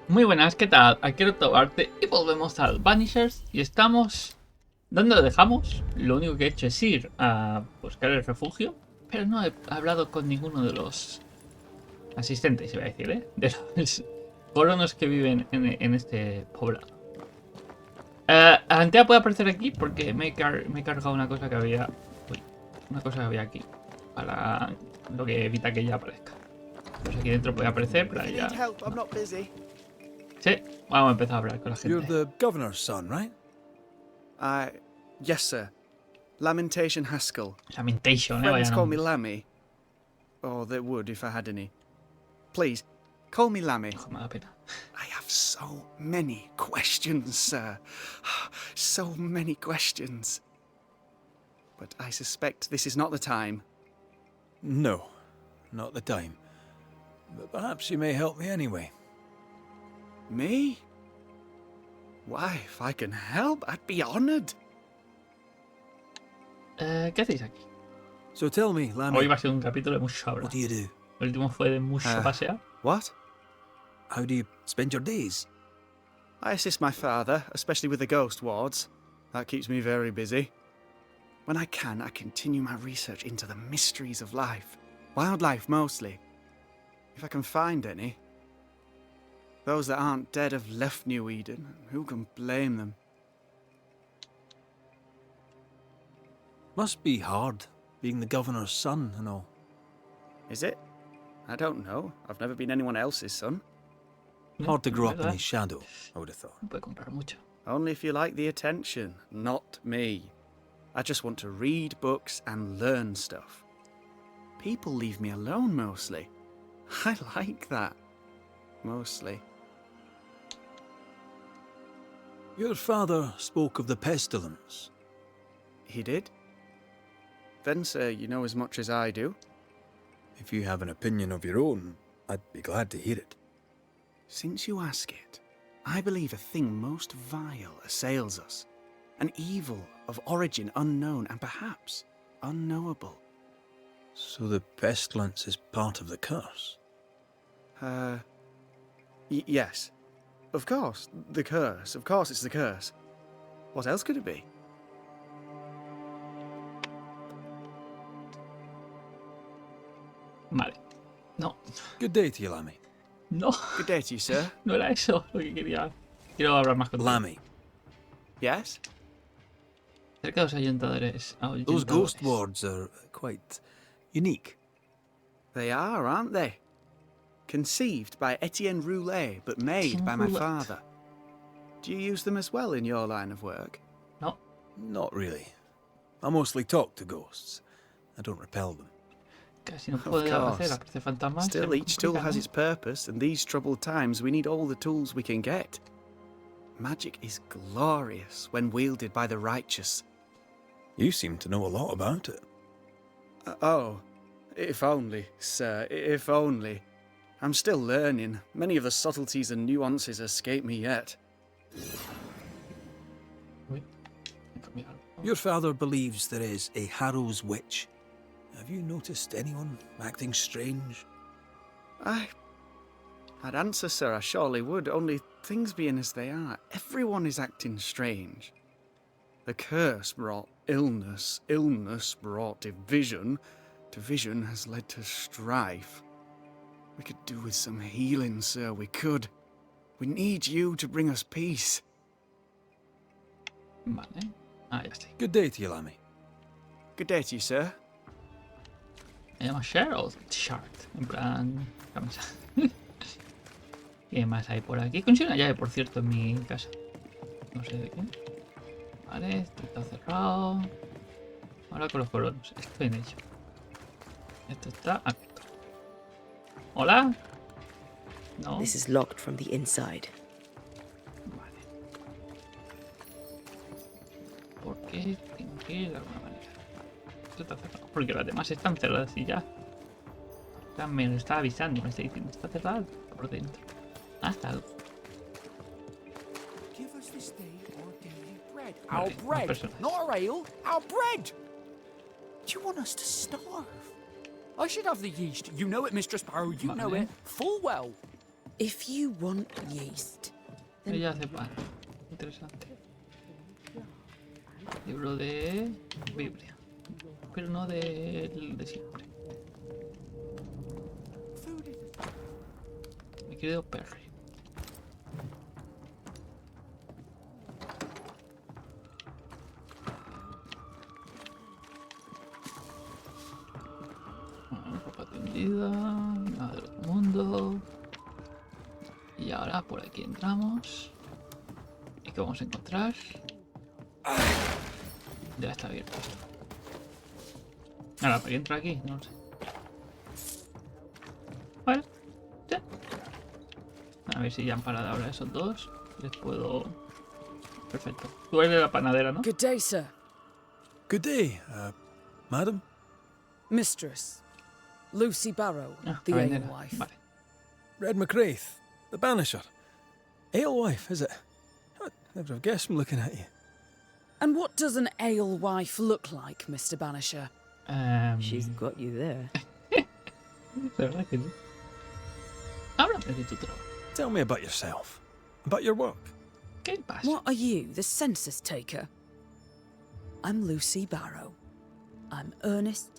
Muy buenas, ¿qué tal? Aquí ElOcttavoArte y volvemos al Banishers y estamos... ¿Dónde lo dejamos? Lo único que he hecho es ir a buscar el refugio, pero no he hablado con ninguno de los asistentes, iba a decir, ¿eh? De los colonos que viven en este poblado. Antea puede aparecer aquí porque me he cargado una cosa que había... Uy, una cosa que había aquí, para lo que evita que ella aparezca. Pues aquí dentro puede aparecer, pero ya... Sí, vamos a empezar a hablar con la gente. You're the governor's son, right? Yes, sir. Lamentation Haskell. Lamentation, Friends vaya call me nombre. Lammy. Or they would if I had any. Please, call me Lammy. Ojo, me da pena. I have so many questions, sir. So many questions. But I suspect this is not the time. No, not the time. But perhaps you may help me anyway. Me? Why, if I can help, I'd be honored. ¿Qué hacéis aquí? So tell me, Lammy, Hoy va a ser un capítulo de mucho hablar. what do you do? El último fue de mucho pasear. What? How do you spend your days? I assist my father, especially with the ghost wards. That keeps me very busy. When I can, I continue my research into the mysteries of life. Wildlife, mostly. If I can find any. Those that aren't dead have left New Eden. Who can blame them? Must be hard, being the governor's son and all. Is it? I don't know. I've never been anyone else's son. Hard to grow up in ¿Verdad? his shadow, I would have thought. No puede comprar mucho. Only if you like the attention, not me. I just want to read books and learn stuff. People leave me alone mostly. I like that. Mostly. Your father spoke of the pestilence. He did? Then, sir, you know as much as I do. If you have an opinion of your own, I'd be glad to hear it. Since you ask it, I believe a thing most vile assails us. An evil of origin unknown and perhaps unknowable. So the pestilence is part of the curse? Yes. Of course, the curse. Of course it's the curse. What else could it be? Vale. No. Good day to you, Lammy. No. Good day to you, sir. No era eso lo que quería. Quiero hablar más contigo. Lammy, Yes? Cerca de los ayuntadores. those ghost wards are quite unique. They are, aren't they? Conceived by Etienne Roulet, but made Etienne by my Roulet. father. Do you use them as well in your line of work? No. Not really. I mostly talk to ghosts. I don't repel them. Casi no Of puedo course. hacer. Aparece fantasmas. Still, each tool has its purpose, and these troubled times we need all the tools we can get. Magic is glorious when wielded by the righteous. You seem to know a lot about it. Oh, if only, sir, if only. I'm still learning. Many of the subtleties and nuances escape me yet. Uy. Your father believes there is a Harrow's witch. Have you noticed anyone acting strange? I'd answer, sir, I surely would, only things being as they are, everyone is acting strange. The curse brought illness, illness brought division, division has led to strife. We could do with some healing, sir, we could. We need you to bring us peace. Vale. Ya estoy. Good day to you, Lammy. Good day to you, sir. Me llamo Cheryl Shart. En plan. Camisa. ¿Qué más hay por aquí? Consigo una llave, por cierto, en mi casa. No sé de qué. Vale, esto está cerrado. Ahora con los colonos. Estoy en ello. Esto está abierto. ¿Hola? No. This is locked from the inside. Vale. ¿Por qué tengo que ir de alguna manera? Esto está cerrado. Porque las demás están cerradas y ya. Me lo está avisando, me está diciendo, está cerrado por dentro. Ah, está algo. Give us this day our daily bread. Vale, Our más bread, personas. not our ale, our bread. Do you want us to starve? I should have the yeast. You know it, Mistress Sparrow. You know Vale. it full well. If you want yeast, then Ella hace pan. Interesante. Libro de Biblia. Pero no del de siempre. Mi querido Perry. Bueno, ropa tendida. Nada del otro mundo. Y ahora por aquí entramos. ¿Y qué vamos a encontrar? Ya está abierto esto. Ahora, ¿para qué entra aquí? No lo sé. Bueno, ya. A ver si ya han parado ahora esos dos. Les puedo... Perfecto. Tú eres de la panadera, ¿no? good day, sir. Good day, madam. Mistress, Lucy Barrow, Ah, the la vendera. alewife. Vale. Red McCraith, the Banisher. Alewife, is it? I'd never have guessed from looking at you. And what does an alewife look like, Mr. Banisher? She's got you there. De verdad que sí. Háblame de tu trabajo. Tell me about yourself, about your work. ¿Qué pasa? What are you, the census taker? I'm Lucy Barrow. I'm earnest,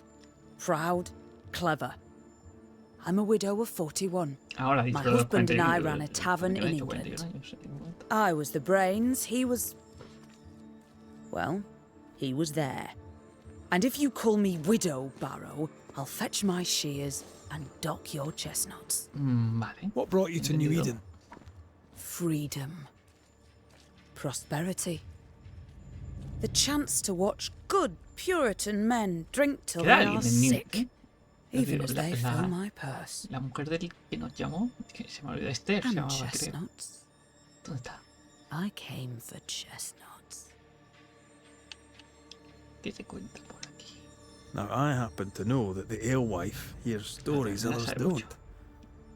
proud, clever. I'm a widow of 41. Ahora My dicho husband and I 41, ran a tavern in 41 England. años en un momento. I was the brains, he was... Well, he was there. And if you call me Widow Barrow, I'll fetch my shears and dock your chestnuts. Vale. What brought you to New Entendido. Eden? Freedom. Prosperity. The chance to watch good Puritan men drink till ¿Queda they alguien are en New sick, Eden? even Decir, as la- they la- fill my purse. La mujer del que nos llamó, que se me olvidó, Esther se And llamaba, creo. chestnuts. ¿Dónde está? I came for chestnuts. ¿Qué se cuenta por aquí? Now, I happen to know that the alewife hears stories Ya others sabe don't. mucho.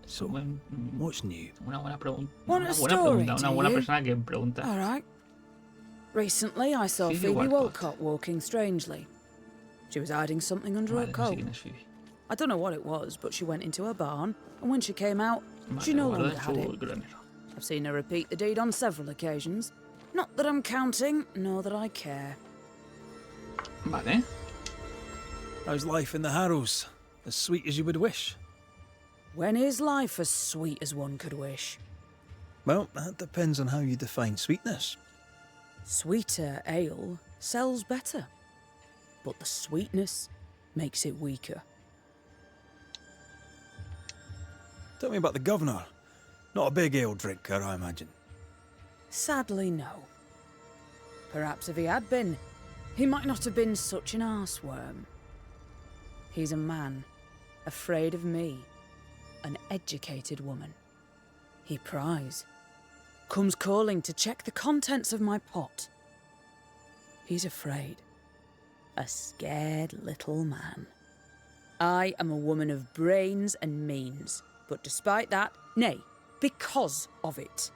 So, Buen- what's new? Una buena pregunta. Want Una a buena story, pregunta. Una do buena you? persona que pregunta. All right. Recently, I saw Phoebe Phoebe Walcott. Walcott walking strangely. She was hiding something under her Vale, no sé coat. quién es Phoebe. I don't know what it was, but she went into her barn, and when she came out, she Vale, no guarda longer en had su it. granero. I've seen her repeat the deed on several occasions. Not that I'm counting, nor that I care. Vale. How's life in the Harrows? As sweet as you would wish? When is life as sweet as one could wish? Well, that depends on how you define sweetness. Sweeter ale sells better, but the sweetness makes it weaker. Tell me about the governor. Not a big ale drinker, I imagine. Sadly, no. Perhaps if he had been, he might not have been such an arseworm. He's a man, afraid of me, an educated woman. He pries, comes calling to check the contents of my pot. He's afraid, a scared little man. I am a woman of brains and means, but despite that, nay, because of it,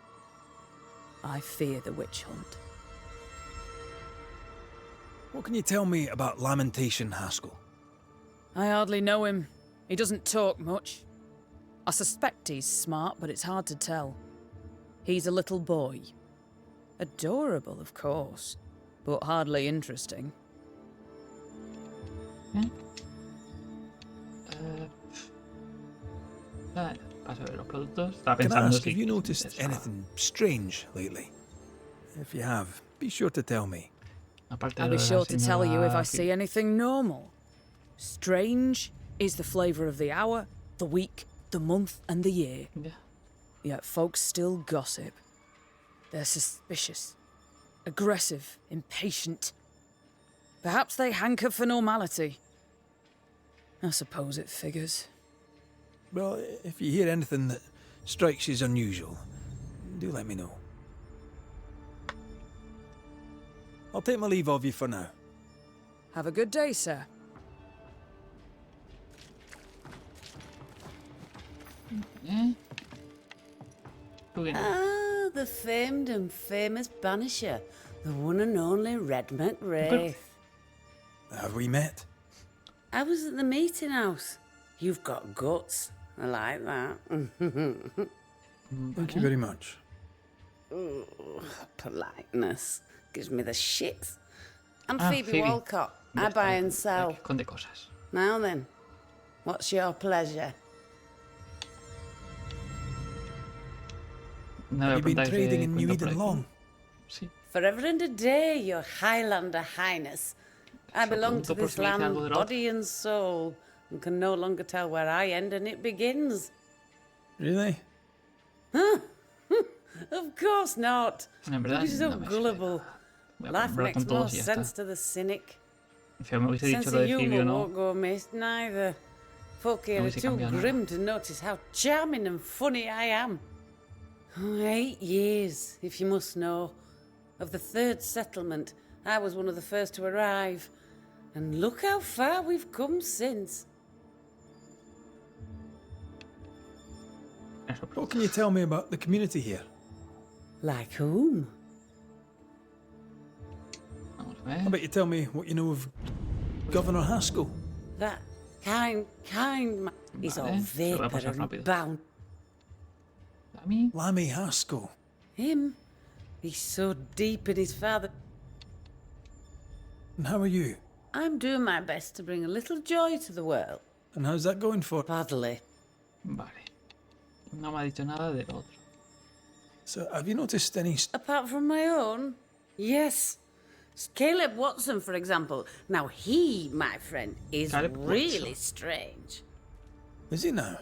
I fear the witch hunt. What can you tell me about Lamentation Haskell? I hardly know him. He doesn't talk much. I suspect he's smart, but it's hard to tell. He's a little boy. Adorable, of course, but hardly interesting. Vale, paso de los productos. Estaba Can I pensando ask, si... have you noticed estaba- anything strange lately? If you have, be sure to tell me. Aparte de I'll lo be de la sure to tell you if I señora see anything normal. Strange is the flavour of the hour, the week, the month, and the year. Ya. Yet folks still gossip. They're suspicious, aggressive, impatient. Perhaps they hanker for normality. I suppose it figures. Well, if you hear anything that strikes you as unusual, do let me know. I'll take my leave of you for now. Have a good day, sir. ¿Eh? ¿Tú quién eres? Ah, the famed and famous Banisher, the one and only Red McRaith. Have we met? I was at the meeting house. You've got guts. I like that. Thank you very much. Ugh, politeness gives me the shits. I'm Ah, Phoebe, Phoebe. Walcott. Ya I está, buy la and que sell. esconde cosas. Now then, what's your pleasure? No Have me you been preguntáis trading de in New cuento por Eden aquí. long? Sí. Forever and a day, your Highlander Highness. I Eso belong to pregunto por this si me dice algo land, de la otra. body and soul, and can no longer tell where I end and it begins. Really? Of course not. En verdad, Don't be so no me sirve gullible. Voy a Life hablar makes con more todos y ya sense está. to the cynic. Si me hubiese Sense dicho of lo de Phoebe humour o no, won't go amiss neither. Folk here No are hubiese too cambiado nada. grim to notice how charming and funny I am. 8 years, if you must know. Of the third settlement, I was one of the first to arrive. And look how far we've come since. eso What can you tell me about the community here? Like whom? vamos a How ver. about you tell me what you know of Governor Haskell? That kind man is all Vale, se lo voy a vapour pasar and rápido. bound. A mí, Lammy Haskell. Him? He's so deep in his father. And how are you? I'm doing my best to bring a little joy to the world. And how's that going for? Badly. vale. No me ha dicho nada del otro. So, have you noticed any... Apart from my own? Yes. Caleb Watson, for example. Now he, my friend, is Caleb really Watson. strange. Is he now?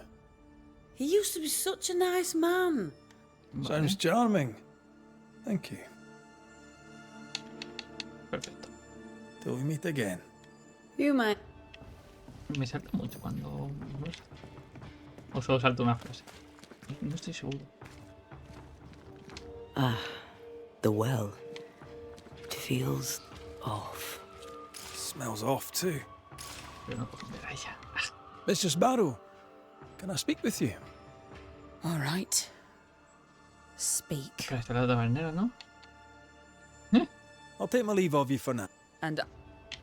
He used to be such a nice man. Vale, Sounds charming. Thank you. perfecto. Till we meet again. You might. Me salta mucho cuando... O solo salto una frase. No estoy seguro. The well. It feels off. Smells off too. Pero no puedo ver a ella. Ah, Mr. Sparrow, can I speak with you? All right. Speak. pero está la tabernera, ¿no? I'll take my leave of you for now. And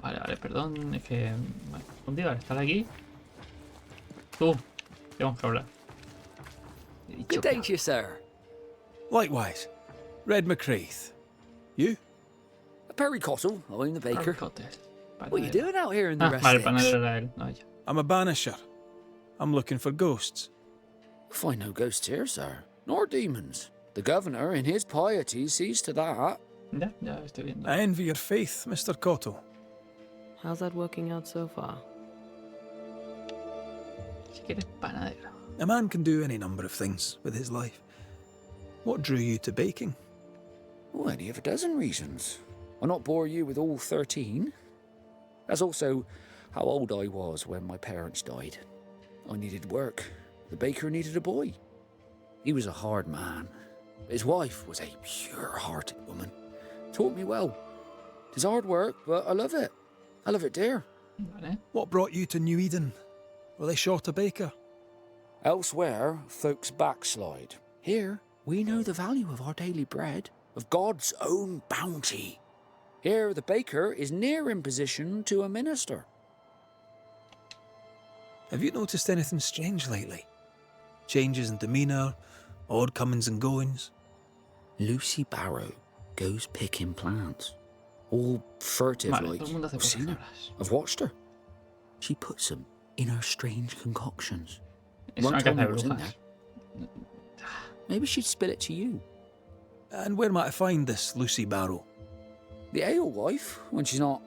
Vale, vale, perdón. Es que... Vale, un día, estar aquí. Tú. Tenemos que hablar. He dicho Good day que- to you, sir. Likewise. Red McCraith. You? Perry Cottle, I'm the baker. Barcotes. What are you doing out here in the Ah, rest vale, sticks? panadero era él, no ella. I'm a banisher. I'm looking for ghosts. Find no ghosts here, sir. Nor demons. The governor, in his piety, sees to that. Ya estoy viendo. I envy your faith, Mr. Cottle. How's that working out so far? Si quieres panadero. A man can do any number of things with his life. What drew you to baking? Oh, any of a dozen reasons. I'll not bore you with all 13. That's also how old I was when my parents died. I needed work. The baker needed a boy. He was a hard man. His wife was a pure-hearted woman. Taught me well. It's hard work, but I love it. I love it, dear. Vale. What brought you to New Eden? Were they short a baker? Elsewhere, folks backslide. Here, we know the value of our daily bread, of God's own bounty. Here, the baker is near in position to a minister. Have you noticed anything strange lately? Changes in demeanour, odd comings and goings? Lucy Barrow goes picking plants. All furtive Vale, like. todo el mundo hace I've cosas seen her. raras. I've watched her. She puts them in her strange concoctions. Es Won't una tell caza me de what's in brujas. there. Maybe she'd spill it to you. And where might I find this Lucy Barrow? The alewife, when she's not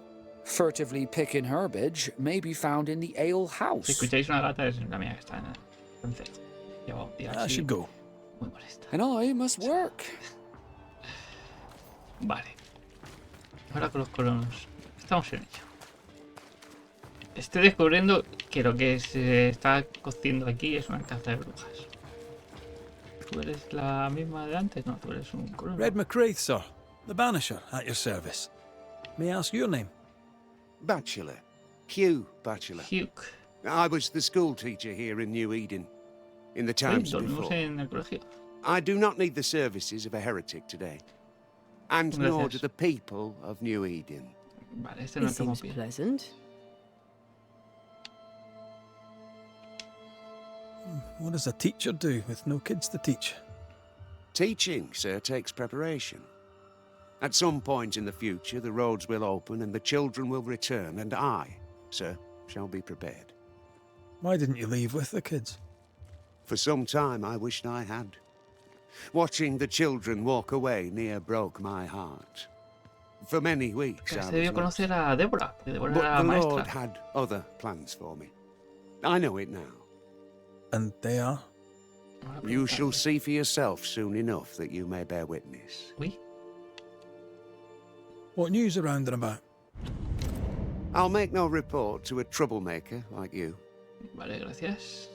furtively picking herbage, may be found in the ale Si house. escucháis una gata es la mía que está en el francés. Llevo días I así, should go. muy molesta. And I must work. Vale. Ahora con los colonos. Estamos en ello. Estoy descubriendo que lo que se está cociendo aquí es una caza de brujas. ¿Tú eres la misma de antes? No, tú eres un colono. Red McCraith, sir. The Banisher, at your service. May I ask your name? Bachelor. Hugh Bachelor. Hugh. I was the school teacher here in New Eden, in the Sí, times dormimos before. en el colegio. I do not need the services of a heretic today. And nor Gracias. do the people of New Eden. Vale, este no It tomo seems pie. pleasant. What does a teacher do with no kids to teach? Teaching, sir, takes preparation. At some point in the future, the roads will open and the children will return, and I, sir, shall be prepared. Why didn't you leave with the kids? For some time, I wished I had. Watching the children walk away near broke my heart. For many weeks, I Se was debió lost. conocer a Débora, porque Débora But era the maestra. Lord had other plans for me. I know it now. And they are? Vamos a You shall preguntarle. see for yourself soon enough that you may bear witness. Uy, What news around and about? I'll make no report to a troublemaker like you. vale, gracias.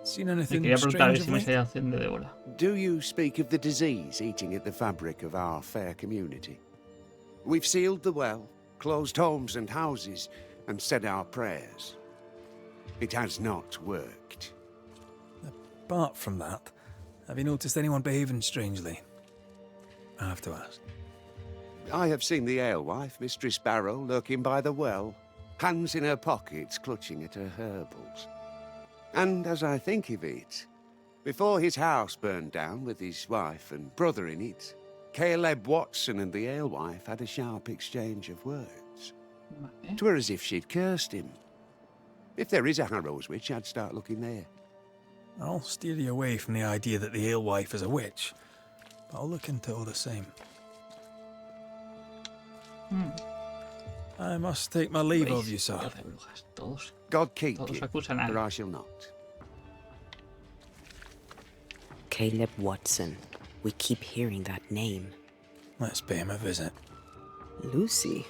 Seen Me anything quería preguntar a ver strange si of me late? sabía acción de Débora. Do you speak of the disease eating at the fabric of our fair community? We've sealed the well, closed homes and houses, and said our prayers. It has not worked. Apart from that, have you noticed anyone behaving strangely? I have to ask. I have seen the alewife, Mistress Barrow, lurking by the well, hands in her pockets clutching at her herbals. And as I think of it, before his house burned down with his wife and brother in it, Caleb Watson and the alewife had a sharp exchange of words. Vale. 'Twere as if she'd cursed him. If there is a Harrow's witch, I'd start looking there. I'll steer you away from the idea that the alewife is a witch, but I'll look into all the same. I must take my leave of you, sir. Caza de brujas. Todos, God keep todos you, acusan a but I shall not. Caleb Watson. We keep hearing that name. Let's pay him a visit. Lucy.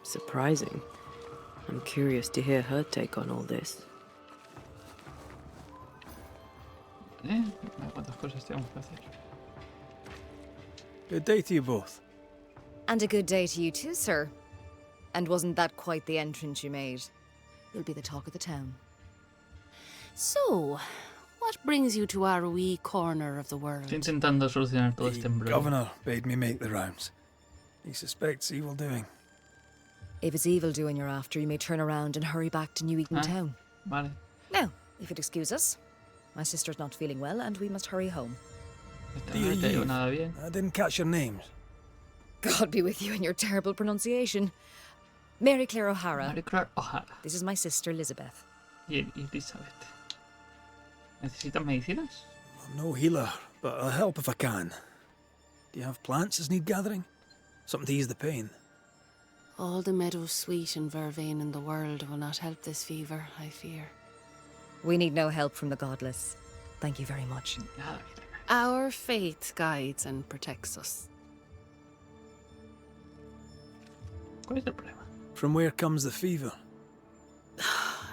Surprising. I'm curious to hear her take on all this. Vale, a ver cuántas cosas tenemos que hacer. Good day to you both. And a good day to you too, sir. And wasn't that quite the entrance you made? You'll be the talk of the town. So, what brings you to our wee corner of the world? Estoy intentando solucionar todo este The embrollo. governor bade me make the rounds. He suspects evil doing. If it's evil doing you're after, you may turn around and hurry back to New Eaton Ah. town. Vale. Now, if you'd excuse us, my sister's not feeling well and we must hurry home. Esta Do no you te digo leave? nada bien. I didn't catch your names. God be with you and your terrible pronunciation. Mary Claire O'Hara. Mary Claire O'Hara This is my sister Elizabeth. y Elizabeth. ¿Necesitas medicinas? I'm no healer, but I'll help if I can. Do you have plants as need gathering? Something to ease the pain. All the meadow sweet and vervain in the world will not help this fever, I fear. We need no help from the godless. Thank you very much. Nada bien. Our faith guides and protects us. ¿Cuál es el problema? From where comes the fever?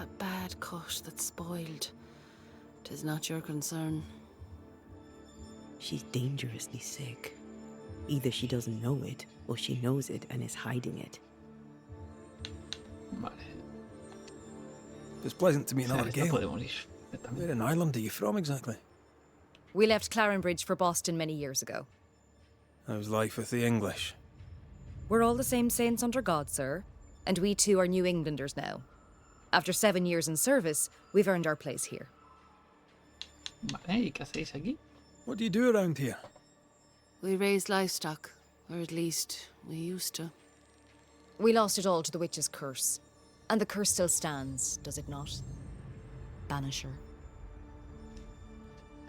A bad cut that's spoiled. 'Tis not your concern. She's dangerously sick. Either she doesn't know it, or she knows it and is hiding it. Vale. It's pleasant to meet O sea, another esta Gale. puede morir. Esta Where in Ireland are you from exactly? We left Clarenbridge for Boston many years ago. How's life with the English? We're all the same saints under God, sir. And we too are New Englanders now. After 7 years in service, we've earned our place here. Vale, ¿y qué hacéis aquí? What do you do around here? We raise livestock, or at least we used to. We lost it all to the witch's curse. And the curse still stands, does it not? Banisher.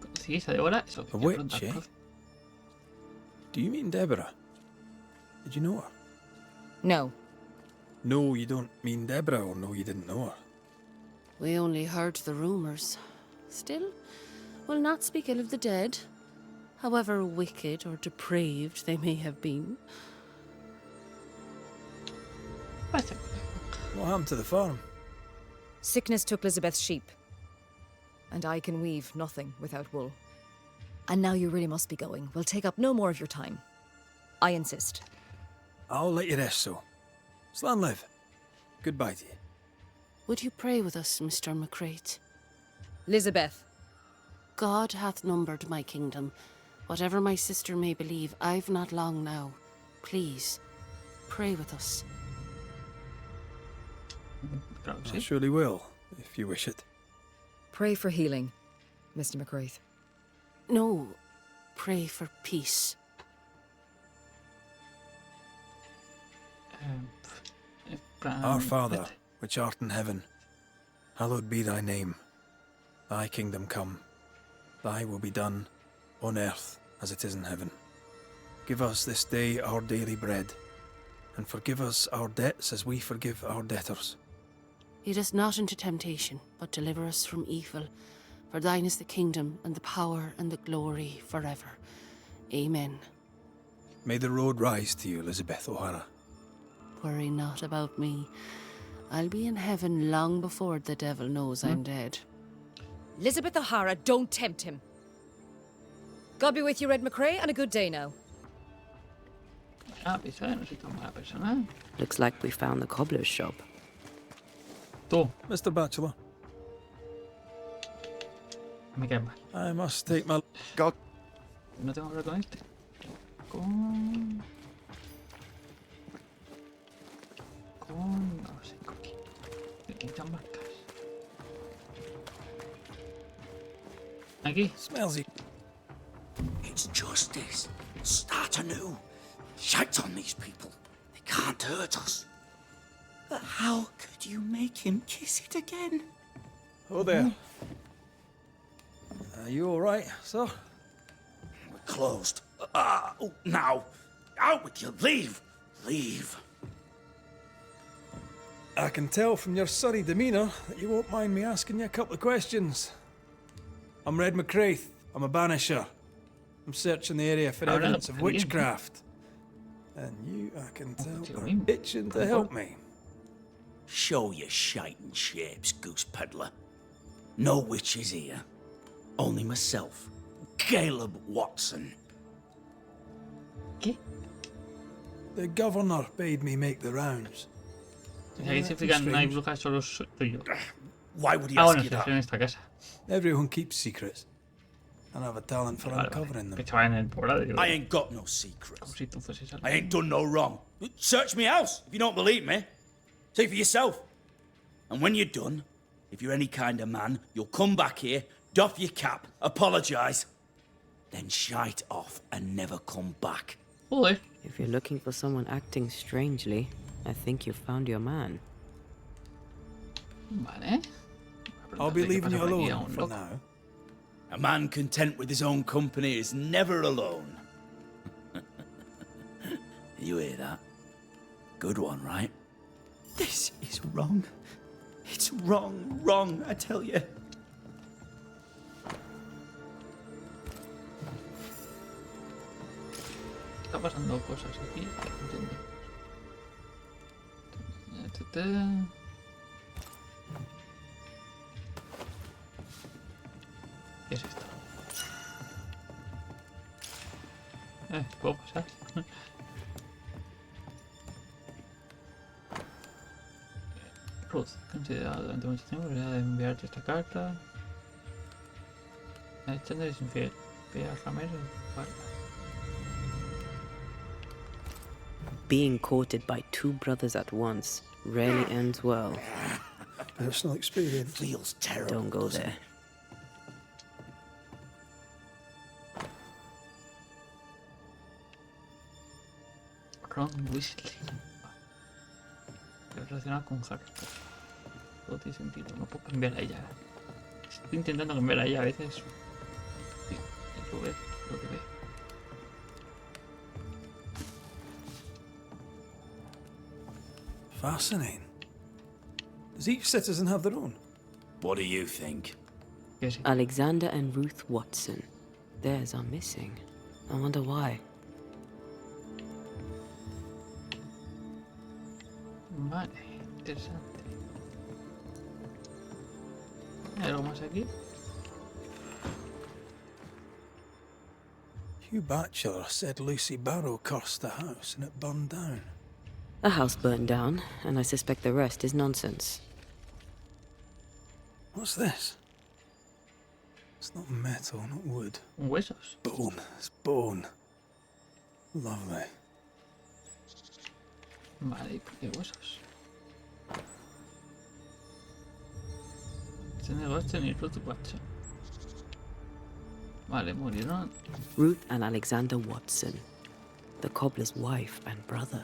¿Conseguís a Débora? Eso que A quería witch, preguntar, eh? profe. Do you mean Deborah? Did you know her? No. No, you don't mean Deborah, or no, you didn't know her. We only heard the rumours. Still, we'll not speak ill of the dead, however wicked or depraved they may have been. Parece- What happened to the farm? Sickness took Elizabeth's sheep. And I can weave nothing without wool. And now you really must be going. We'll take up no more of your time. I insist. I'll let you rest, so. Slan live. Goodbye to you. Would you pray with us, Mr. McCrate? Elizabeth. God hath numbered my kingdom. Whatever my sister may believe, I've not long now. Please, pray with us. Claro que I sí. surely will, if you wish it. Pray for healing, Mr. McCraith. No, pray for peace. Our Father, which art in heaven, hallowed be thy name. Thy kingdom come. Thy will be done, on earth as it is in heaven. Give us this day our daily bread, and forgive us our debts as we forgive our debtors. Lead us not into temptation, but deliver us from evil. For thine is the kingdom, and the power, and the glory, forever. Amen. May the road rise to you, Elizabeth O'Hara. Worry not about me. I'll be in heaven long before the devil knows I'm dead. Elizabeth O'Hara, don't tempt him. God be with you, Red McCrae, and a good day now. Ah, pizza, no soy tan mala persona. Looks like we found the cobbler's shop. Tú, Mr. Bachelor, me caes mal. I must take my... God, No tengo que hablar con este. Con... No sé, con quién. Hay muchas marcas. Aquí. Smellsy. It's justice. Start anew. Shout on these people. They can't hurt us. But how could you make him kiss it again? Oh there. Are you all right, sir? We're closed. Now. Out with you. Leave. Leave. I can tell from your surly demeanour that you won't mind me asking you a couple of questions. I'm Red McCrae. I'm a banisher. I'm searching the area for evidence of witchcraft. And you, I can tell, are itching to help me. Show your shiting shapes, goose peddler. No witches here. Only myself, Caleb Watson. ¿Qué? The governor bade me make the rounds. Aquí se explican, no hay brujas, solo soy yo. Why would he Ah, ask bueno, you se that? en esta casa. Everyone keeps secrets. And I have a talent for Vale, uncovering vale. them. Que estaba en el poblado, digo. I ain't got no secrets. Como si tú fueses algo. I ain't done no wrong. Search me house if you don't believe me. See for yourself. And when you're done, if you're any kind of man, you'll come back here, doff your cap, apologise, then shite off and never come back. Joder. If you're looking for someone acting strangely, I think you've found your man. Vale. I'll be leaving you Pasa por aquí a alone un for loco. now. A man content with his own company is never alone. You hear that? Good one, right? This is wrong. It's wrong, I tell you. Está pasando cosas aquí. Entendemos. ¿Qué es esto? ¿Puedo pasar? Ruth, considerado durante mucho tiempo la idea de enviarte esta carta. Alexander es infiel. Ve a Ramiro y guarda. Being courted by two brothers at once rarely ends well. Personal experience. Feels terrible. Don't go there. Ron Weasley. Relacionado con Harry Potter. Todo tiene sentido. No puedo cambiar la llave. Estoy intentando cambiar la llave a veces. Sí, hay que ver lo que ve. Fascinating. Does each citizen have their own? What do you think? Alexander and Ruth Watson. Theirs are missing. I wonder why. Vale, interesante. ¿Hay algo más aquí? Hugh Batchelor said Lucy Barrow cursed the house and it burned down. The house burned down, and I suspect the rest is nonsense. What's this? It's not metal, not wood. Huesos. Bone. It's bone. Lovely. Vale, ¿y por qué huesos? Tiene Watson y Ruth Watson. Vale, murieron. Ruth and Alexander Watson, the cobbler's wife and brother.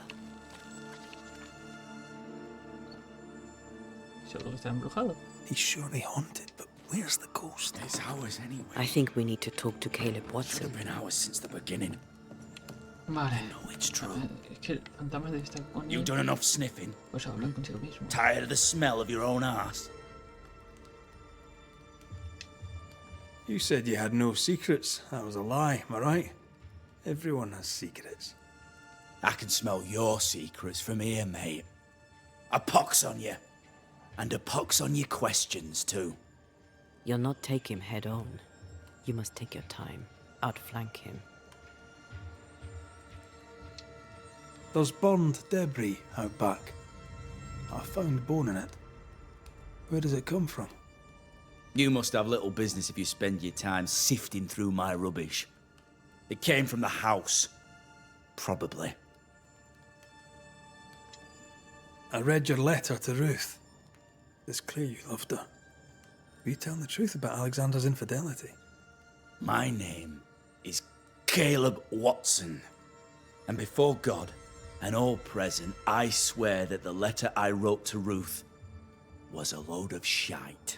Seguro que está embrujado. He's surely haunted, but where's the ghost? It's ours anyway. I think we need to talk to Caleb Should Watson. have been ours since the beginning. Vale. No, it's true. Es que el fantasma debe estar con You've él. done enough sniffing. Pues habla consigo mismo. Tired of the smell of your own ass? You said you had no secrets. That was a lie, am I right? Everyone has secrets. I can smell your secrets from here, mate. A pox on you. And a pox on your questions, too. You'll not take him head on. You must take your time, outflank him. There's burned debris out back. I found bone in it. Where does it come from? You must have little business if you spend your time sifting through my rubbish. It came from the house. Probably. I read your letter to Ruth. It's clear you loved her. Were you telling the truth about Alexander's infidelity? My name is Caleb Watson. And before God and all present, I swear that the letter I wrote to Ruth was a load of shite.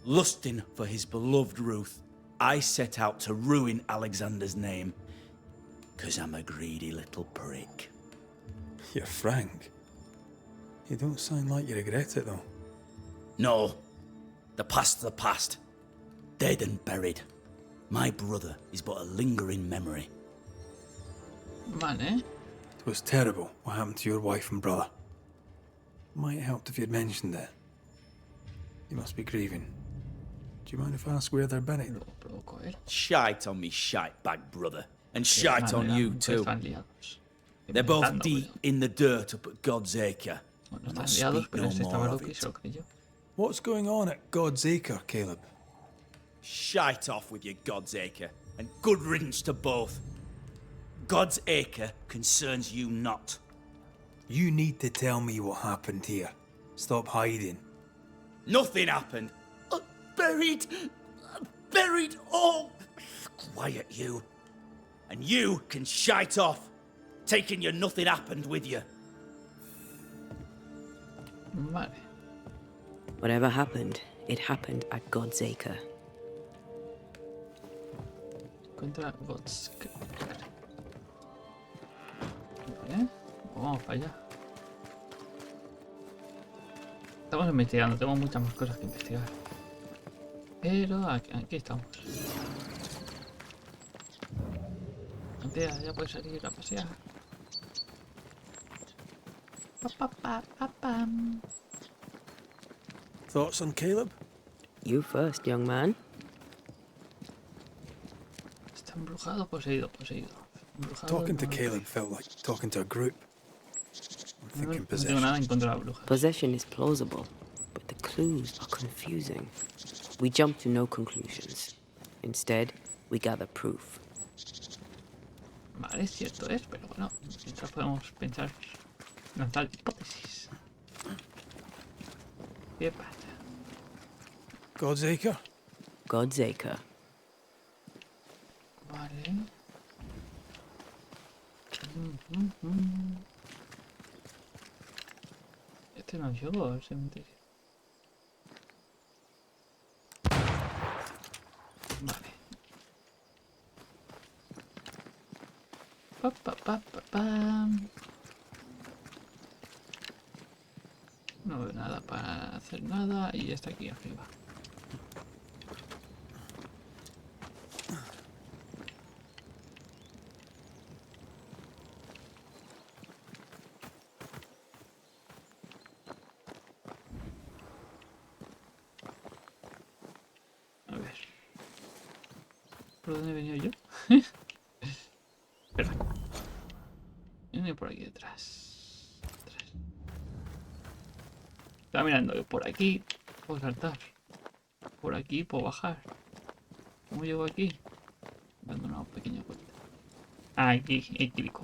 Lusting for his beloved Ruth, I set out to ruin Alexander's name, 'cause I'm a greedy little prick. You're frank. You don't sound like you regret it, though. No, the past's the past. Dead and buried. My brother is but a lingering memory. Vale. It was terrible what happened to your wife and brother. Might have helped if you'd mentioned it. You must be grieving. Do you mind if I ask where they're buried? Lo provoco a él. Shite on me shite bag brother. And shite on Vale, you pues too. están liados. They're both Inventando, deep pero- in the dirt up at God's Acre. Bueno, And I'll están liados, speak pero no ese estaba more of loco y it. se lo creyó. What's going on at God's Acre, Caleb? Shite off with your God's Acre, and good riddance to both. God's Acre concerns you not. You need to tell me what happened here. Stop hiding. Nothing happened. Buried. Buried all. Quiet, you. And you can shite off, taking your nothing happened with you. Vale. Whatever happened, it happened at God's Acre. Contra bots. Vale. Vamos para allá. Estamos investigando, tengo muchas más cosas que investigar. Pero aquí estamos. Antea, ya puedes salir a pasear. Pa, pa, pa, pa, pam. Thoughts on Caleb? You first, young man. Está embrujado, poseído, poseído. Embrujado, Talking to no, Caleb felt like talking to a group. I'm No, thinking no tengo nada possession. en contra de la bruja. Possession is plausible, but the clues are confusing. We jump to no conclusions. Instead, we gather proof. Vale, cierto es, pero bueno, mientras podemos pensar, lanzar hipótesis. ¿Qué pasa? God's Acre? God's Acre. Vale. Este no llegó al cementerio. Vale. Pa, pa, pa, pa, pam. No veo nada para hacer nada y ya está aquí arriba. A ver. ¿Por dónde he venido yo? Espera. Viene por aquí detrás. Estaba mirando que por aquí puedo saltar. Por aquí puedo bajar. ¿Cómo llego aquí? Dando una pequeña vuelta. Ah, aquí, equívoco.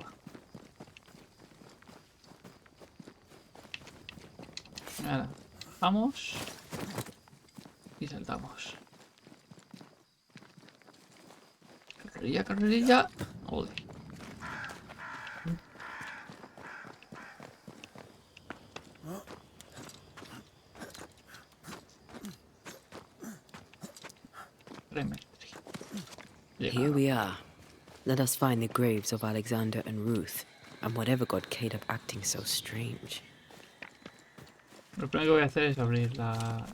Nada. Vamos. Y saltamos. Carrerilla, carrerilla. Joder. Here we are. Let us find the graves of Alexander and Ruth, and whatever got Caleb acting so strange. Lo primero que voy a hacer es abrir la...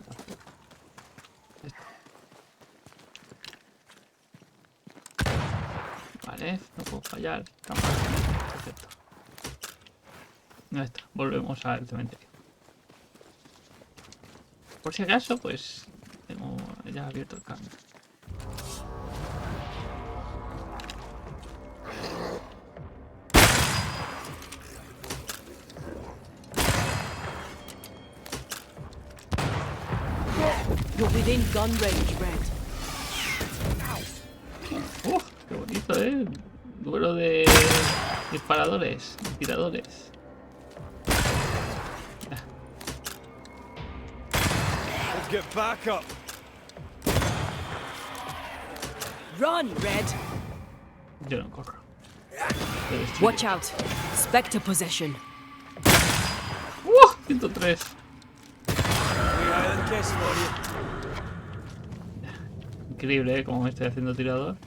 Vale, no puedo fallar. Perfecto. Ya está, volvemos al cementerio. Por si acaso, pues tengo ya abierto el cambio. You're within gun range, Red. Qué bonito, duelo de disparadores, tiradores. Let's get back up. Run, Red. Yo no corro. Watch out. Spectre possession. 103. Increíble, como me estoy haciendo tirador.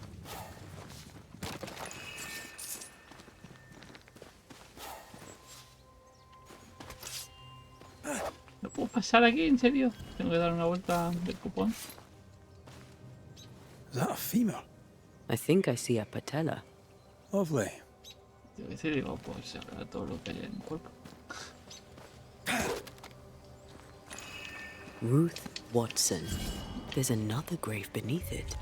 ¿No puedo pasar aquí? ¿En serio? Tengo que dar una vuelta del cupón. Is that a femur? I think I see a patella. Lovely. Yo qué sé, digo, pues habrá todo lo que hay en el cuerpo. Ruth Watson. There's another grave beneath it.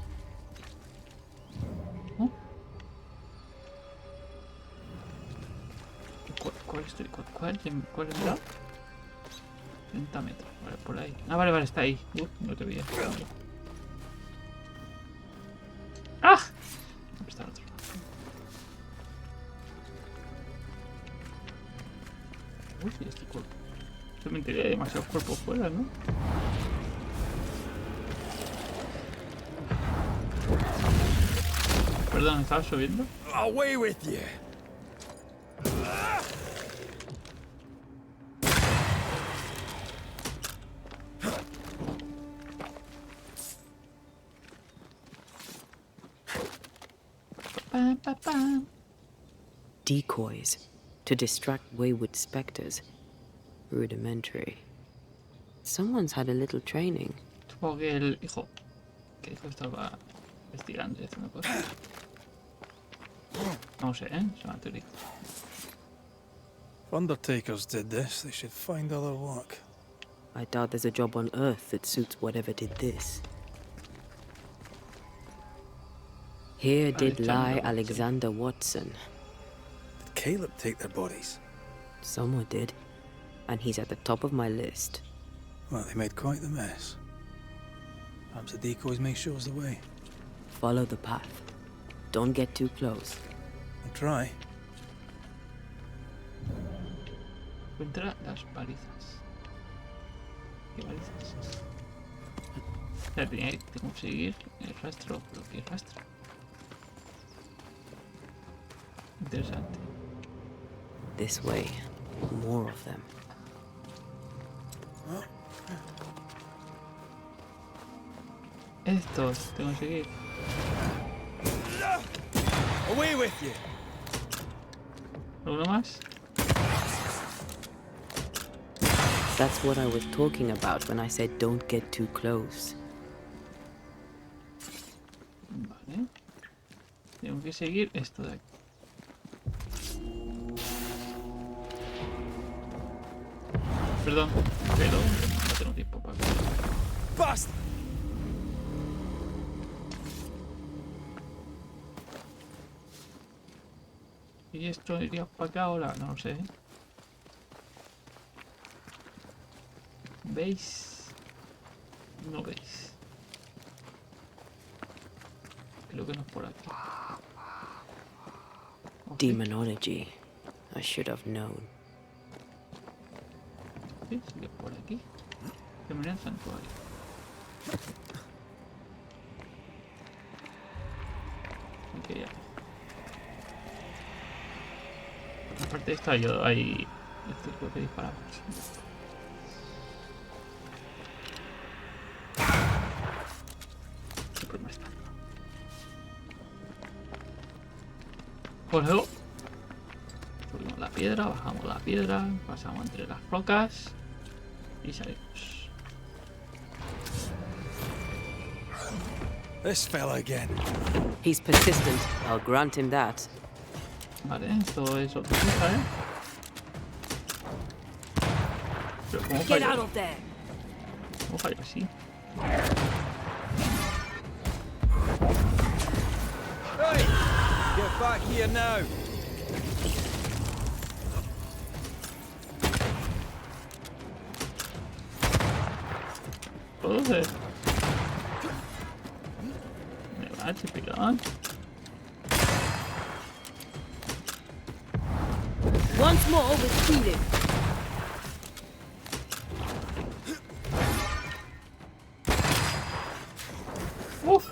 ¿No? ¿Cuál es la? 30 metros, vale, por ahí. Ah, vale, está ahí. No te veía. ¡Ah! Está al otro lado. Uy, este cuerpo. Cementerio hay demasiados cuerpos fuera, ¿no? Perdón, ¿estaba subiendo? Away with you. Decoys to distract wayward specters. Rudimentary. Someone's had a little training. Supongo que el hijo estaba investigando y haciendo cosas. No sé, es una teoría. If undertakers did this, they should find other work. I doubt there's a job on Earth that suits whatever did this. Here did lie Alexander Watson. Did Caleb take their bodies? Someone did, and he's at the top of my list. Well, they made quite the mess. Perhaps the decoys may show us the way. Follow the path. Don't get too close. I'll try. Encuentra las balizas. ¿Qué balizas? Ya tengo que seguir el rastro, pero ¿qué rastro? Interesante. This way. More of them. Estos, tengo que seguir. Away with you. ¿Alguno más? That's what I was talking about when I said don't get too close. Vale. Tengo que seguir esto de aquí. Perdón, pero no tengo tiempo para ver. Bust! ¿Y esto iría para acá ahora? No lo sé. ¿Veis? No veis. Creo que no es por aquí. Okay. Demonology. I should have known. Sí, sigue por aquí. Bienvenido al santuario. que ya. Aparte de esto hay el círculo que disparamos. Siempre me está. Pues luego subimos la piedra, bajamos la piedra, pasamos entre las rocas y salimos. This fella again. He's persistent. I'll grant him that. Vale, esto es otra cosa, ¿eh? Pero ¿cómo Get fallo? out of there. ¿Cómo fallo así? Hey! Get back here now! Produce. Me va, chipilón. Once more with feeling. Uf.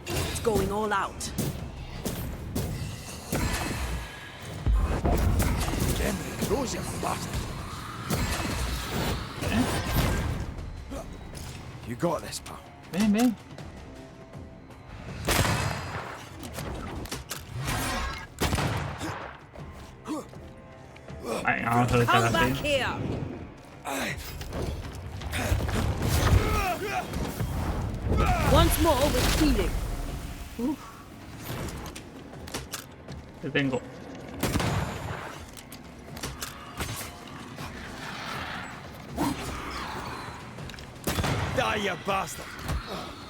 It's going all out. You got this, pal. Ven, ven. Venga, vamos a luchar Come back así. here. Once more with feeling. Te tengo. Die, you bastard!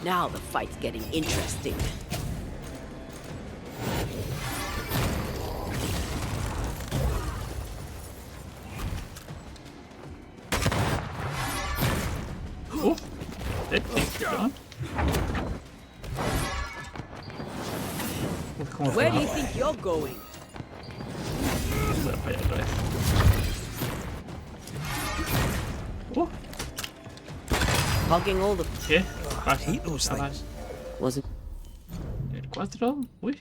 Now the fight's getting interesting. Uf. Chipilón. Uf, cómo Where do fue. you think you're going? Voy a fallar otra vez. Hogging all the... ¿Qué? Pasa, hate those chaval. things. Wasn't... El 4. Uy.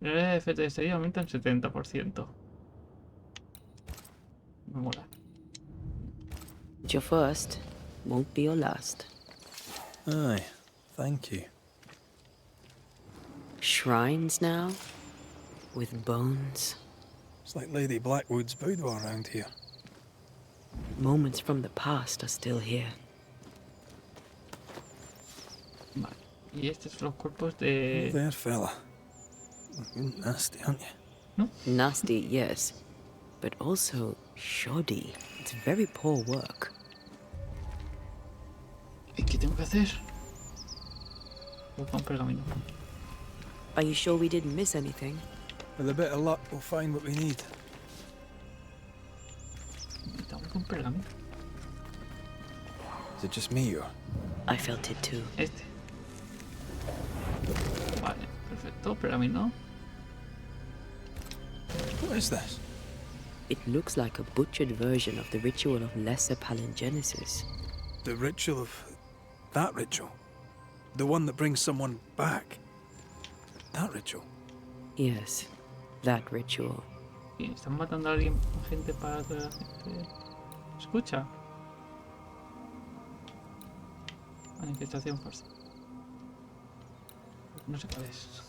El efecto de estadía aumenta en 70%. Me mola. Your first won't be your last. Aye, thank you. Shrines now? With bones? It's like Lady Blackwood's boudoir around here. Moments from the past are still here. Vale. Y estos son los cuerpos de... There, fella. You're nasty, aren't you? Nasty, yes. But also shoddy. It's very poor work. ¿Y qué tengo que hacer? Busca un pergamino. Are you sure we didn't miss anything? With a bit of luck, we'll find what we need. Necesitamos un pergamino. Is it just me, or...? I felt it too. Este. Vale, perfecto. Pergamino. What is this? It looks like a butchered version of the ritual of Lesser Palingenesis. The ritual of... that ritual? The one that brings someone back? That ritual? Yes, that ritual. ¿Y están matando a alguien, a gente para que la gente escucha? Manifestación falsa. No sé cuál es.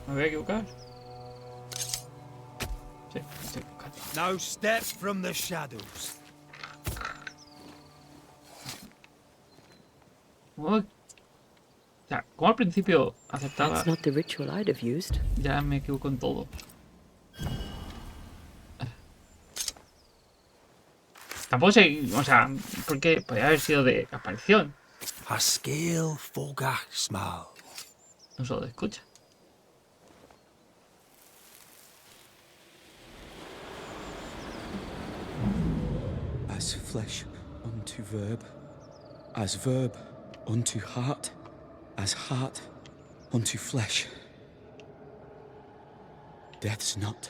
¿Me voy a equivocar? Sí, me estoy equivocando. No steps from the shadows. O sea, como al principio aceptaba, That's not the ritual I'd have used. ya me equivoco en todo. Tampoco sé, o sea, porque podría haber sido de aparición, A scale fogach small. no solo de escucha. As flesh unto verb, as verb unto heart, as heart unto flesh. Death's knot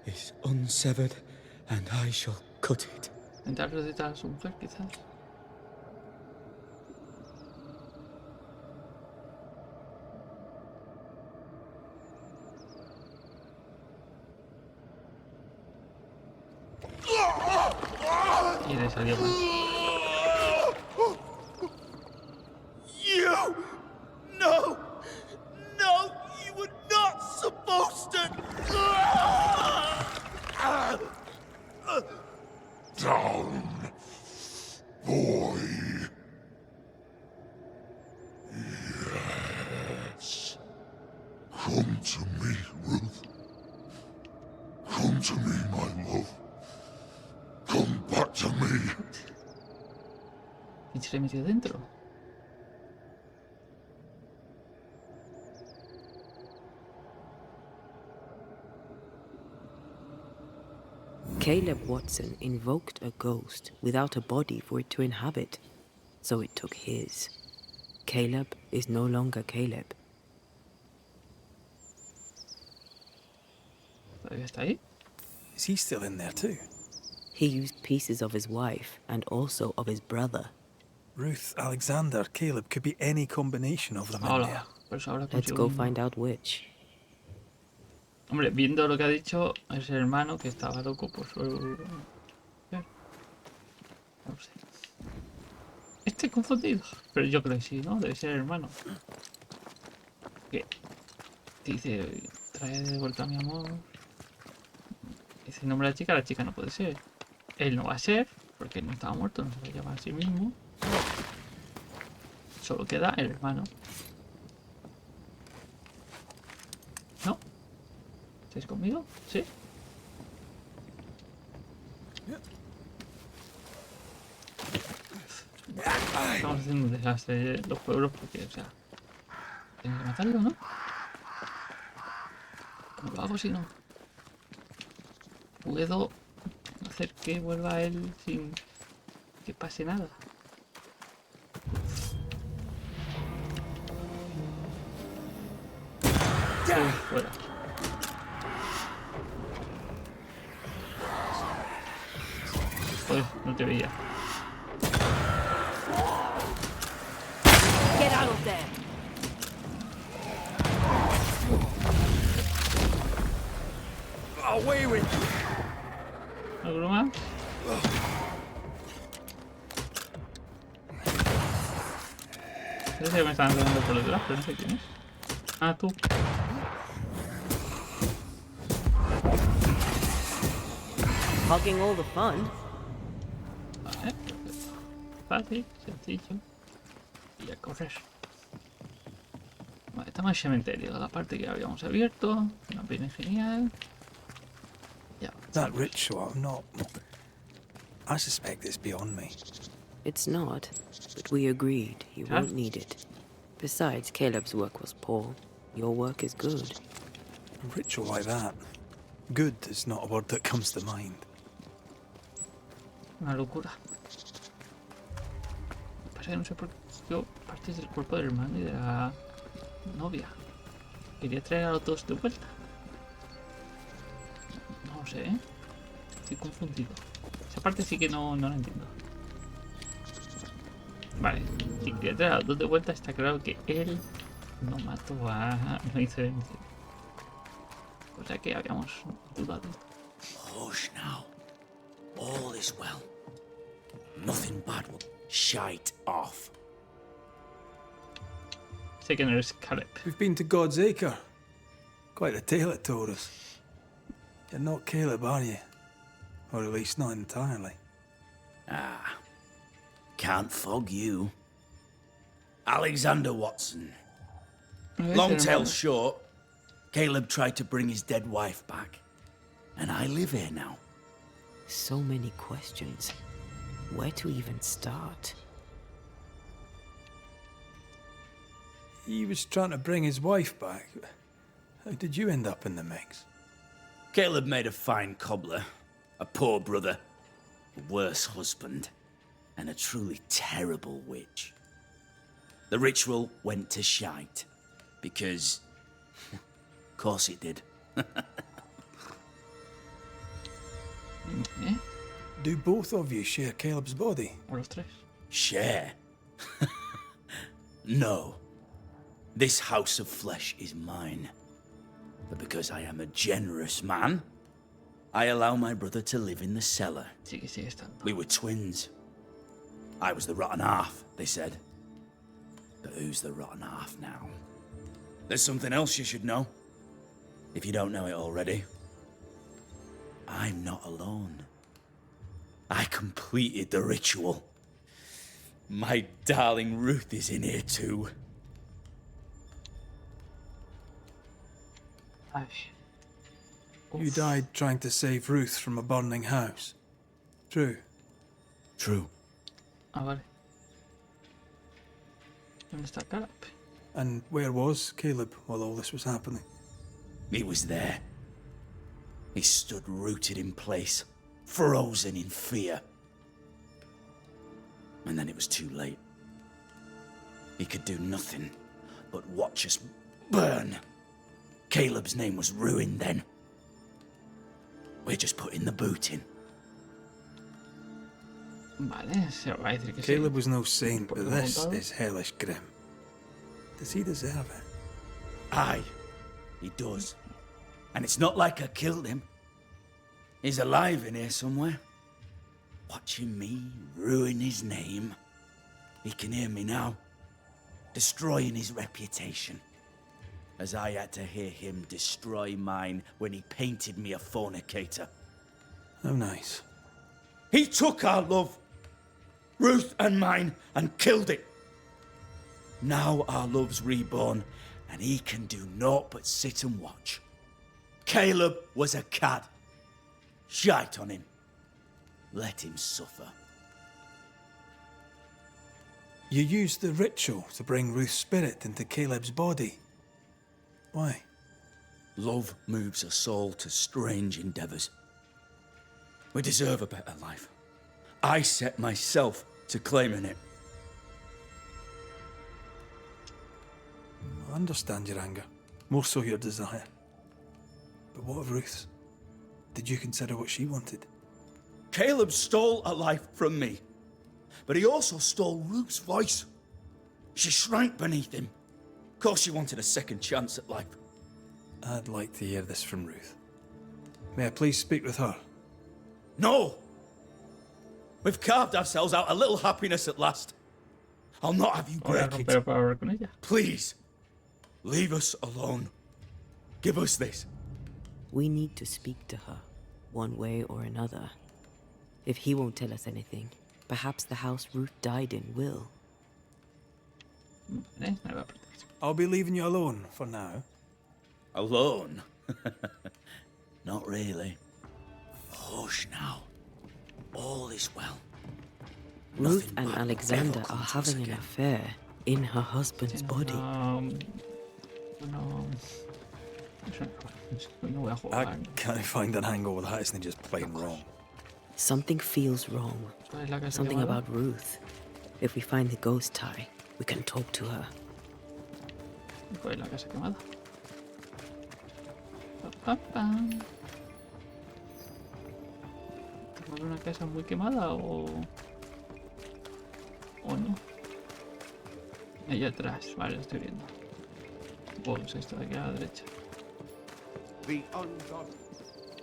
is unsevered, and I shall cut it. Intentar resucitar a su mujer, quizás. salió mal. You! No! No! You were not supposed to! Down, boy. Yes. Come to me, Ruth. Come to me, my love. Come back to me. ¿Y se le metió dentro? Caleb Watson invoked a ghost without a body for it to inhabit, so it took his. Caleb is no longer Caleb. ¿Todavía está ahí? Is he still in there too? He used pieces of his wife and also of his brother. Ruth, Alexander, Caleb could be any combination of them in there. Hola, pues ahora Let's consigo go un- find out which. Hombre, viendo lo que ha dicho ese hermano que estaba loco por su... No sé. Estoy confundido. Pero yo creo que sí, ¿no? Debe ser hermano. Que dice, trae de vuelta a mi amor. Dice el nombre de la chica no puede ser. Él no va a ser, porque él no estaba muerto, no se va a llamar a sí mismo. Solo queda el hermano. ¿No? ¿Estáis conmigo? ¿Sí? Estamos haciendo un desastre los pueblos porque, o sea... Tengo que matarlo, ¿no? ¿Cómo lo hago si no? Puedo hacer que vuelva él sin que pase nada. Fuera. Joder, no te veía. Get out of there! Away with ¿Algo más? Parece que me están dando por detrás, pero no sé quién es. Ah, tú. Hogging all the fun. Vale, fácil, sencillo. Y a correr. Vale, estamos en el cementerio, la parte que habíamos abierto. Nos viene genial. Ya. that ritual. I'm not. I suspect it's beyond me. It's not, but we agreed you Huh? won't need it. Besides, Caleb's work was poor. Your work is good. A ritual like that. Good is not a word that comes to mind. Una locura. Pasa que no sé por qué yo partes del cuerpo del hermano y de la novia. Quería traer a los dos de vuelta. No lo sé, ¿eh? Estoy confundido. Esa parte sí que no la entiendo. Vale, si quería traer a los dos de vuelta, está claro que él no mató a... no hizo vencer. O sea que habíamos dudado. Hush now. All is well. Nothing bad will shite off. Sé que no eres Caleb. We've been to God's Acre. Quite a tale it told us. You're not Caleb, are you? Or at least not entirely. Ah, can't fog you. Alexander Watson. Long tale short, Caleb tried to bring his dead wife back. And I live here now. So many questions. Where to even start? He was trying to bring his wife back. How did you end up in the mix? Caleb made a fine cobbler, a poor brother, a worse husband, and a truly terrible witch. The ritual went to shite, because... of course it did. ¿Eh? Do both of you share Caleb's body? O los tres. Share? No. This house of flesh is mine. But because I am a generous man, I allow my brother to live in the cellar. Sigue estando. We were twins. I was the rotten half, they said. But who's the rotten half now? There's something else you should know. If you don't know it already. I'm not alone. I completed the ritual. My darling Ruth is in here too. You died trying to save Ruth from a burning house. True. True. Ah, vale. ¿Dónde está Caleb? And where was Caleb while all this was happening? He was there. He stood rooted in place, frozen in fear. And then it was too late. He could do nothing but watch us burn. Caleb's name was ruined then. We're just putting the boot in. Vale, se va a decir que Caleb sí. was no saint, but this Montado. is hellish grim. Does he deserve it? Aye, he does. And it's not like I killed him. He's alive in here somewhere. Watching me ruin his name. He can hear me now. Destroying his reputation. As I had to hear him destroy mine when he painted me a fornicator. How nice. He took our love, Ruth and mine, and killed it. Now our love's reborn, and he can do naught but sit and watch. Caleb was a cad. Shite on him. Let him suffer. You used the ritual to bring Ruth's spirit into Caleb's body. Why? Love moves a soul to strange endeavors. We deserve a better life. I set myself to claiming it. I understand your anger, more so your desire. But what of Ruth's? Did you consider what she wanted? Caleb stole a life from me, but he also stole Ruth's voice. She shrank beneath him. Of course she wanted a second chance at life. I'd like to hear this from Ruth. May I please speak with her? No! We've carved ourselves out a little happiness at last. I'll not have you Voy a break romper it. para hablar con ella. Please, leave us alone. Give us this. We need to speak to her, one way or another. If he won't tell us anything, perhaps the house Ruth died in will. Vale, me va a proteger. I'll be leaving you alone for now. Alone? Not really. Hush now. All is well. Ruth Nothing and bad Alexander ever are come to us having an again. affair in her husband's Sí, body. No voy a I jugar. can't find an angle with that, isn't it just plain wrong? Something feels wrong. ¿Cuál es la casa Something quemada? about Ruth. If we find the ghost tie, we can talk to her. ¿Cuál es la casa quemada? Pa, pa, pam. ¿Tenemos una casa muy quemada o no? Allá atrás, vale, lo estoy viendo. Pues esto de aquí a la derecha. The ungodly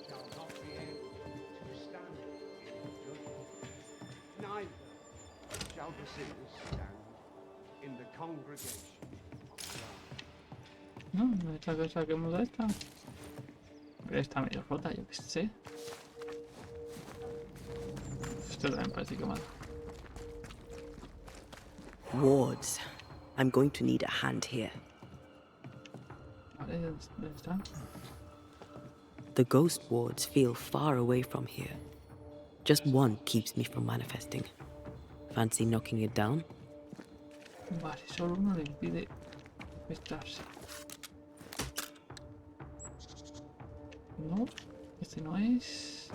shall not be able to stand in the judgment, neither shall the sinners stand in the congregation of God. No, no es la casa quemada esta. Está medio rota, yo qué sé. Esto también parece quemado. Wards. I'm going to need a hand here. Vale, ¿dónde está? The ghost wards feel far away from here. Just one keeps me from manifesting. Fancy knocking it down? Vale, solo uno le impide estarse. No, este no es.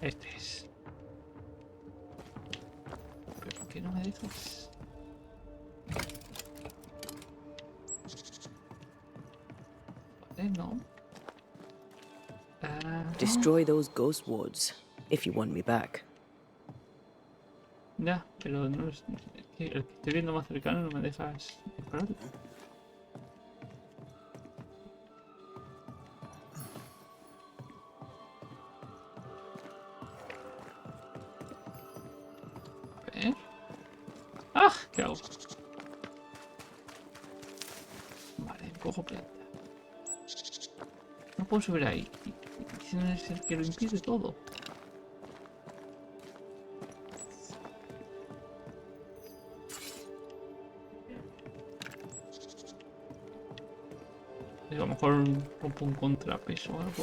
Este es. ¿Pero por qué no me dejas? Vale, no. Destroy those ghost wards, if you want me back. Ya, pero no es que el que estoy viendo más cercano no me dejas dispararlo. Cojo planta. No puedo subir ahí. ¿Quién es el que lo impide todo? A lo mejor rompo un contrapeso o algo.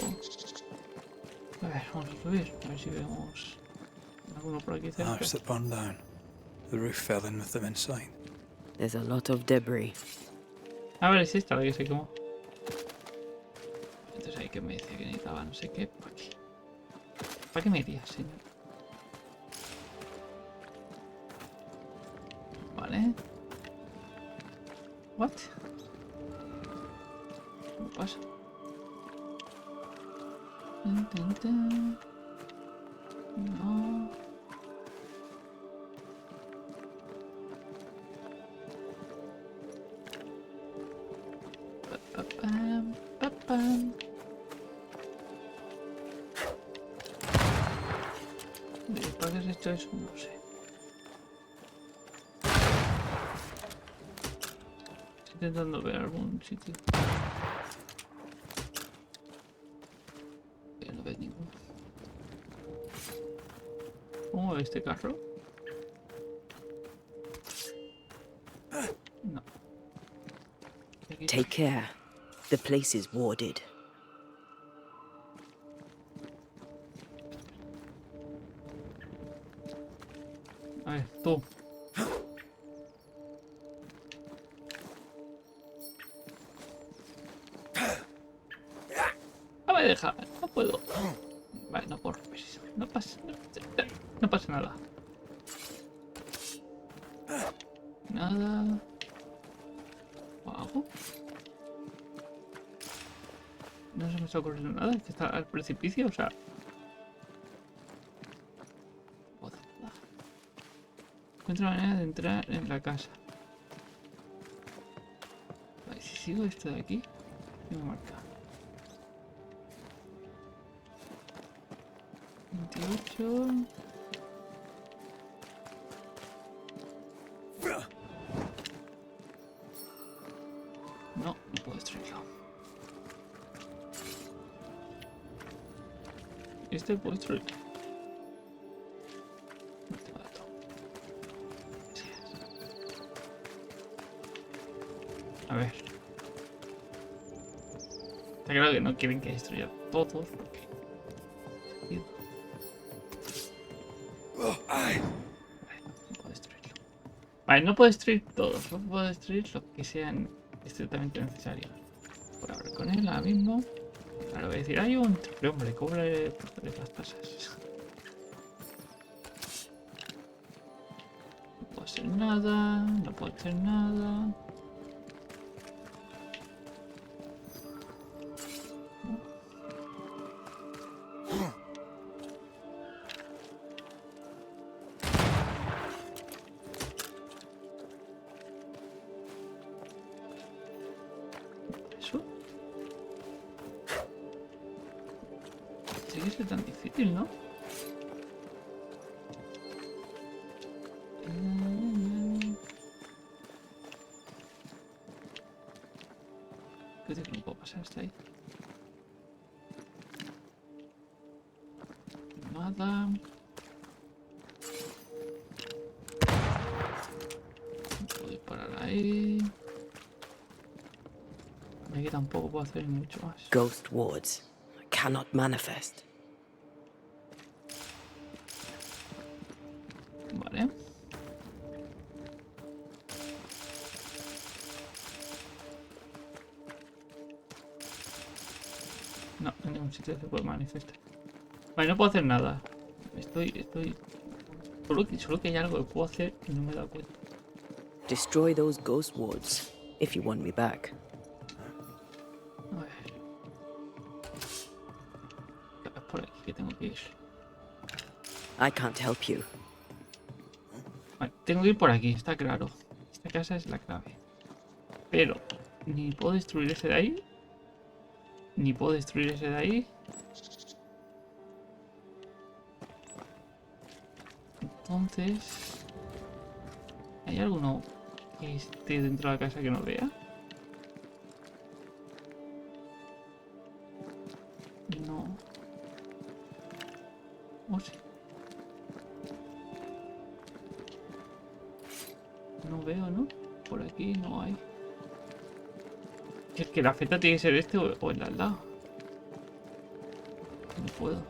A ver, vamos a subir. A ver si vemos alguno por aquí cerca. House that burned down. The roof fell in with them inside. There's a lot of debris. A ver, es esta la que se quemó. Entonces ahí que me decía que necesitaba no sé qué. ¿Para qué? ¿Para qué me irías, señor? Vale. What? ¿Qué pasa? No. Pa-pam, pa-pam. ¿Para qué has hecho eso? No sé. Estoy intentando ver algún sitio. No veo ninguno. ¿Cómo ve este carro? No. Take care. The place is warded. A ver, tú. No me deja, no puedo. Vale, no puedo romper eso. No pasa nada. Nada. ¿Lo hago? No se me está ocurriendo nada, es que está al precipicio, o sea. Encuentro una manera de entrar en la casa. Vale, si sigo esto de aquí, ¿qué me marca? 28. No puedo destruirlo. Este puedo destruirlo. No tengo dato. Así es. A ver. Está claro que no quieren que destruya todos porque... Vale, no puedo destruir todos, no puedo destruir los que sean estrictamente necesarios. Voy a hablar con él ahora mismo. Ahora voy a decir, hay un triple hombre, cobre por las tasas. No puedo hacer nada, no puedo hacer nada. Tiene que ser tan difícil, ¿no? Creo que no puedo pasar hasta ahí. Nada. No puedo disparar ahí. Aquí tampoco puedo hacer mucho más. Ghost wards. I cannot manifest. Vale. No, en ningún sitio se puede manifestar. Vale, no puedo hacer nada. Estoy... Solo que hay algo que puedo hacer y no me he dado cuenta. Destroy those ghost wards if you want me back. A ver. Es por aquí que tengo que ir. I can't help you. Vale, tengo que ir por aquí, está claro. Esta casa es la clave. Pero ni puedo destruir ese de ahí. Ni puedo destruir ese de ahí. Entonces... ¿hay alguno que esté dentro de la casa que no vea? No hay. Es que la feta tiene que ser este o el de al lado. No puedo.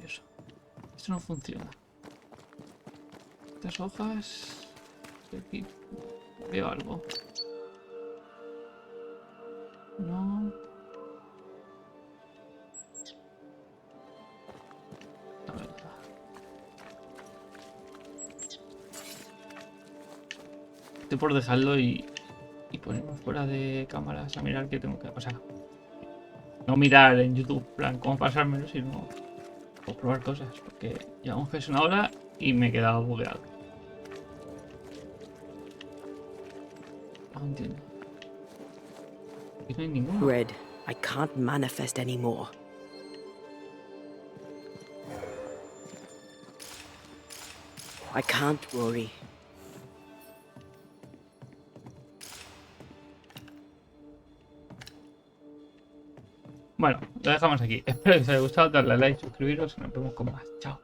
Eso. Esto no funciona. Estas hojas... Aquí veo algo. No. A ver. Estoy por dejarlo y ponernos fuera de cámaras a mirar qué tengo que... O sea, no mirar en YouTube, plan, cómo pasármelo, sino o probar cosas. Porque llevamos casi una hora y me he quedado bugueado. No entiendo. Aquí no hay ninguno. Red, I can't manifest anymore. I can't, Rory. Bueno, lo dejamos aquí. Espero que os haya gustado, darle a like, suscribiros y nos vemos con más. Chao.